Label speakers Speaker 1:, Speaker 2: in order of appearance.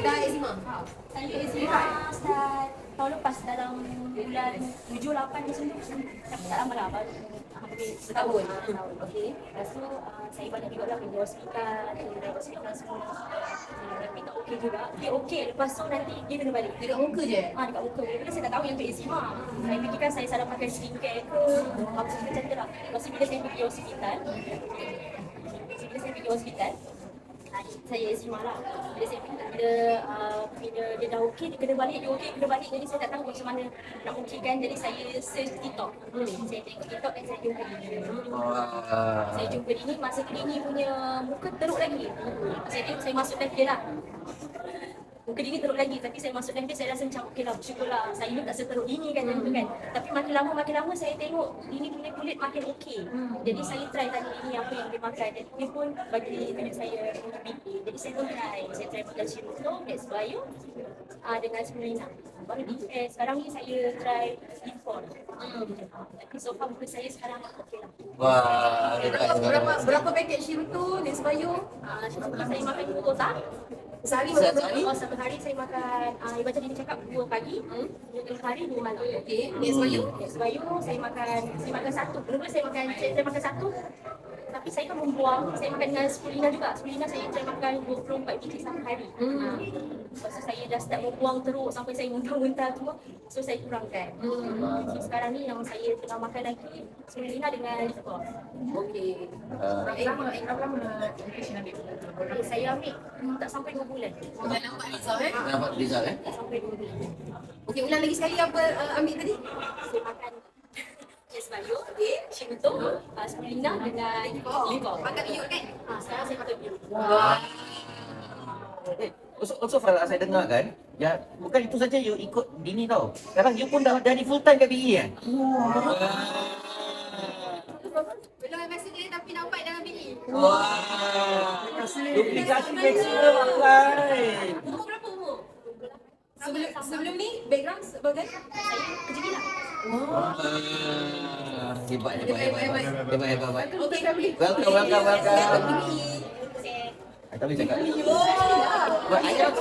Speaker 1: dah eczema?
Speaker 2: Saya eczema start tahun lepas dalam bulan 7-8 macam tu. Tapi tak lama lah, baru hampir setahun.
Speaker 1: Okey.
Speaker 2: Lepas tu saya banyak juga lah pergi hospital, semua. Tapi tak okey juga. Dia okey, lepas tu nanti dia kena balik.
Speaker 1: Dekat muka je?
Speaker 2: Dekat muka. Bila saya tak tahu yang tu eczema. Saya fikirkan saya salah pakai skincare ke, apa macam tu lah. Lepas tu bila saya pergi hospital, saya eczema lah. Bila saya bila dia dah okey, dia kena balik, dia okey, kena balik. Jadi saya tak tahu macam mana nak okeykan. Jadi saya search TikTok. Saya tengok TikTok dan saya jumpa dia. Saya jumpa dia ni, masa dia ni punya muka teruk lagi. Saya masuk live dia lah. Muka dia ni teruk lagi, tapi saya masuk live dia, saya rasa macam okey lah, bersyukurlah. Saya ni tak seteruk ini kan, macam tu kan. Tapi makin lama saya tengok ini punya kulit makin okey. Jadi saya try tanya ini apa yang dia makan, dan dia pun bagi saya vitamin. Jadi saya pun try. Saya try makan Shirito, X-Bio dengan Spirulina. Baru sekarang ni saya try Deepon. Tapi so far muka saya sekarang okey lah.
Speaker 1: Wah, berapa paket Shirito, X-Bio?
Speaker 2: Saya makan 2 kotak.
Speaker 1: Sehari makan berapa?
Speaker 2: Satu hari saya makan, macam dia cakap 2 pagi, 2 hari 2 malam.
Speaker 1: Okey, X-Bio?
Speaker 2: X-Bio saya makan satu. Mula saya makan satu. Tapi saya kan membuang, saya makan dengan Spirulina juga. Spirulina saya makan 24 biji satu hari. Lepas tu saya dah start membuang teruk sampai saya muntah-muntah semua. So saya kurangkan. So sekarang ni yang saya tengah makan lagi Spirulina dengan Lipgloss.
Speaker 1: Okey. Berapa lama application ambil?
Speaker 2: Saya ambil tak sampai 2 bulan.
Speaker 1: Dah nampak result
Speaker 3: Nampak result
Speaker 2: Tak sampai 2 bulan.
Speaker 1: Okey, ulang lagi sekali apa ambil tadi?
Speaker 2: Saya makan X-Bio, Shirito, Spirulina dengan Lipgloss.
Speaker 1: Makan biut kan?
Speaker 2: Sekarang saya makan biut.
Speaker 1: Wah.
Speaker 3: Also Farah, saya dengar kan, ya bukan itu saja you ikut Dini tau. Sekarang you pun dah jadi full time kat BE kan?
Speaker 1: Belum ambassador tapi nampak dalam BE.
Speaker 3: Wah. Duplikasi maximum pakai.
Speaker 1: Umur berapa umur? Sebelum ni background sebagai?
Speaker 2: Saya kerja gila.
Speaker 3: Hebat.
Speaker 1: Okey, family.
Speaker 3: Welcome.
Speaker 1: Welcome to BE.
Speaker 3: Tapi cakap.
Speaker 1: Oh,
Speaker 3: Ayah